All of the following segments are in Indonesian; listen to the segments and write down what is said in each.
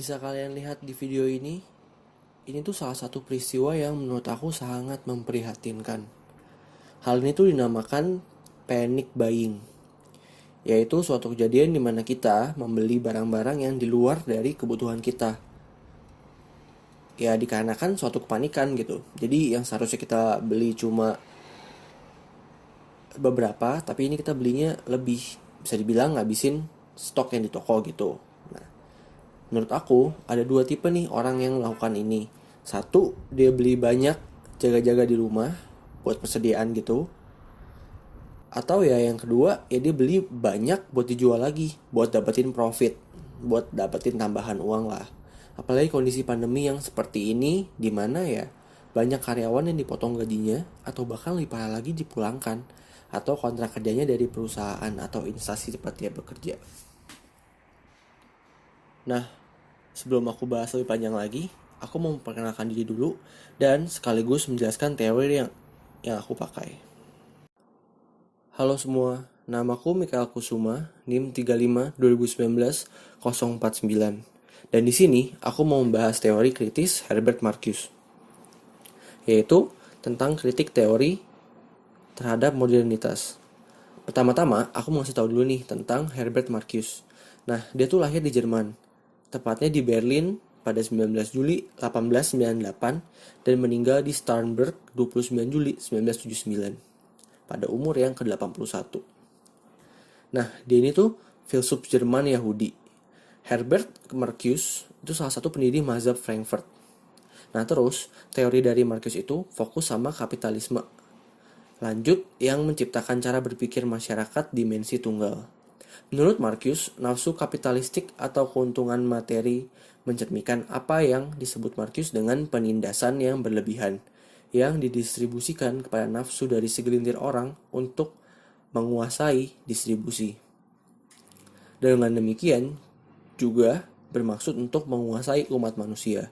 Bisa kalian lihat di video ini tuh salah satu peristiwa yang menurut aku sangat memprihatinkan. Hal ini tuh dinamakan panic buying, yaitu suatu kejadian di mana kita membeli barang-barang yang di luar dari kebutuhan kita. Ya dikarenakan suatu kepanikan gitu. Jadi yang seharusnya kita beli cuma beberapa, tapi ini kita belinya lebih. Bisa dibilang ngabisin stok yang di toko gitu. Nah, menurut aku ada dua tipe nih orang yang melakukan ini. Satu, dia beli banyak jaga-jaga di rumah buat persediaan gitu. Atau ya yang kedua, ya dia beli banyak buat dijual lagi, buat dapetin profit, buat dapetin tambahan uang lah. Apalagi kondisi pandemi yang seperti ini, di mana ya banyak karyawan yang dipotong gajinya, atau bahkan lebih parah lagi dipulangkan, atau kontrak kerjanya dari perusahaan atau instansi tempat dia bekerja. Nah, sebelum aku bahas lebih panjang lagi, aku mau memperkenalkan diri dulu dan sekaligus menjelaskan teori yang aku pakai. Halo semua, namaku Mikael Kusuma, NIM 35 2019 049. Dan di sini aku mau membahas teori kritis Herbert Marcuse, yaitu tentang kritik teori terhadap modernitas. Pertama-tama, aku mau kasih tahu dulu nih tentang Herbert Marcuse. Nah, dia tuh lahir di Jerman, tepatnya di Berlin pada 19 Juli 1898 dan meninggal di Starnberg 29 Juli 1979 pada umur yang ke-81. Nah, dia ini tuh filsuf Jerman Yahudi. Herbert Marcuse itu salah satu pendiri mazhab Frankfurt. Nah, terus teori dari Marcuse itu fokus sama kapitalisme. Lanjut, yang menciptakan cara berpikir masyarakat dimensi tunggal. Menurut Marcuse, nafsu kapitalistik atau keuntungan materi mencerminkan apa yang disebut Marcuse dengan penindasan yang berlebihan, yang didistribusikan kepada nafsu dari segelintir orang untuk menguasai distribusi. Dengan demikian, juga bermaksud untuk menguasai umat manusia.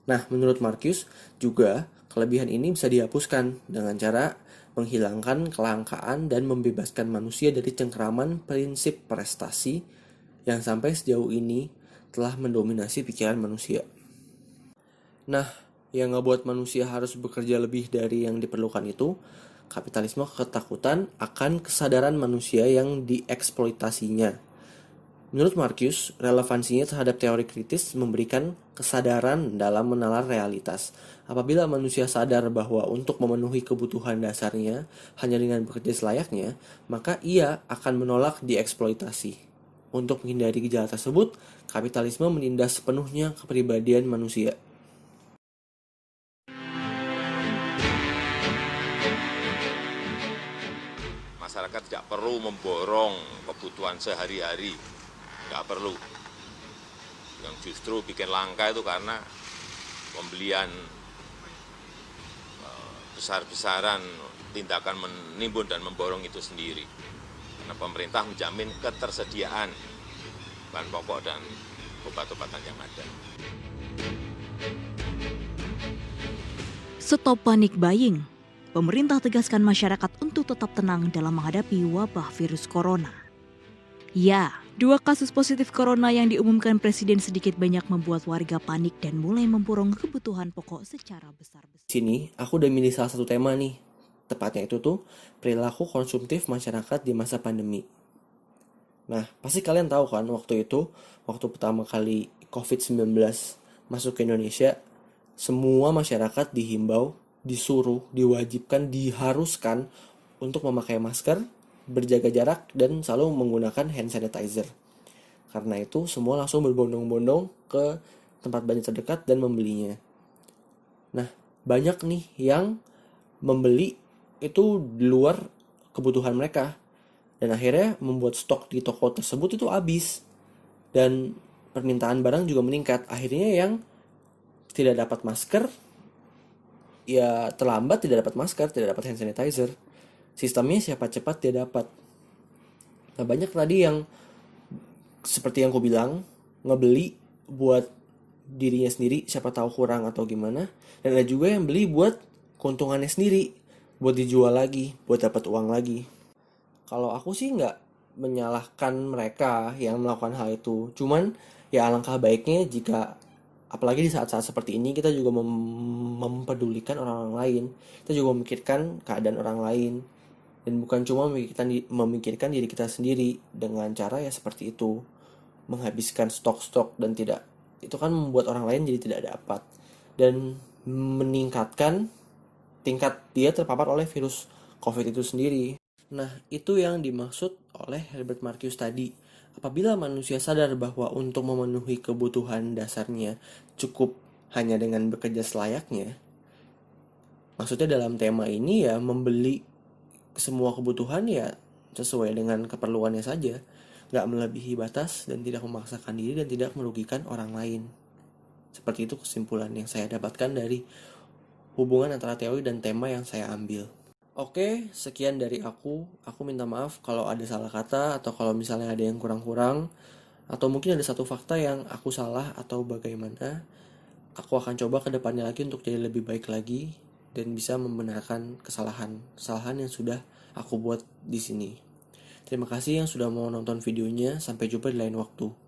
Nah, menurut Marcuse, juga kelebihan ini bisa dihapuskan dengan cara menghilangkan kelangkaan dan membebaskan manusia dari cengkeraman prinsip prestasi yang sampai sejauh ini telah mendominasi pikiran manusia. Nah, yang ngebuat manusia harus bekerja lebih dari yang diperlukan itu, kapitalisme ketakutan akan kesadaran manusia yang dieksploitasinya. Menurut Marcuse, relevansinya terhadap teori kritis memberikan kesadaran dalam menalar realitas. Apabila manusia sadar bahwa untuk memenuhi kebutuhan dasarnya hanya dengan bekerja selayaknya, maka ia akan menolak dieksploitasi. Untuk menghindari gejala tersebut, kapitalisme menindas sepenuhnya kepribadian manusia. Masyarakat tidak perlu memborong kebutuhan sehari-hari, nggak perlu. Yang justru bikin langka itu karena pembelian besar-besaran, tindakan menimbun dan memborong itu sendiri. Karena pemerintah menjamin ketersediaan bahan pokok dan obat-obatan yang ada. Stop panic buying. Pemerintah tegaskan masyarakat untuk tetap tenang dalam menghadapi wabah virus corona. Ya, 2 kasus positif corona yang diumumkan Presiden sedikit banyak membuat warga panik dan mulai memborong kebutuhan pokok secara besar-besar. Di sini, aku udah milih salah satu tema nih. Tepatnya itu tuh, perilaku konsumtif masyarakat di masa pandemi. Nah, pasti kalian tahu kan waktu pertama kali COVID-19 masuk ke Indonesia, semua masyarakat dihimbau, disuruh, diwajibkan, diharuskan untuk memakai masker, berjaga jarak, dan selalu menggunakan hand sanitizer. Karena itu, semua langsung berbondong-bondong ke tempat belanja terdekat dan membelinya. Nah, banyak nih yang membeli itu di luar kebutuhan mereka. Dan akhirnya membuat stok di toko tersebut itu habis. Dan permintaan barang juga meningkat. Akhirnya yang tidak dapat masker, ya terlambat tidak dapat masker, tidak dapat hand sanitizer. Sistemnya siapa cepat dia dapat. Nah, banyak tadi yang seperti yang aku bilang, ngebeli buat dirinya sendiri, siapa tahu kurang atau gimana. Dan ada juga yang beli buat keuntungannya sendiri, buat dijual lagi, buat dapat uang lagi. Kalau aku sih nggak menyalahkan mereka yang melakukan hal itu. Cuman ya alangkah baiknya jika apalagi di saat-saat seperti ini kita juga mempedulikan orang-orang lain. Kita juga memikirkan keadaan orang lain dan bukan cuma memikirkan diri kita sendiri dengan cara ya seperti itu. Menghabiskan stok-stok dan tidak itu kan membuat orang lain jadi tidak dapat dan meningkatkan tingkat dia terpapar oleh virus COVID itu sendiri. Nah, itu yang dimaksud oleh Herbert Marcuse tadi. Apabila manusia sadar bahwa untuk memenuhi kebutuhan dasarnya cukup hanya dengan bekerja selayaknya, maksudnya dalam tema ini ya membeli semua kebutuhan ya sesuai dengan keperluannya saja, nggak melebihi batas dan tidak memaksakan diri dan tidak merugikan orang lain. Seperti itu kesimpulan yang saya dapatkan dari hubungan antara teori dan tema yang saya ambil. Oke, sekian dari aku. Aku minta maaf kalau ada salah kata atau kalau misalnya ada yang kurang-kurang atau mungkin ada satu fakta yang aku salah atau bagaimana. Aku akan coba ke depannya lagi untuk jadi lebih baik lagi dan bisa membenarkan kesalahan yang sudah aku buat di sini. Terima kasih yang sudah mau nonton videonya. Sampai jumpa di lain waktu.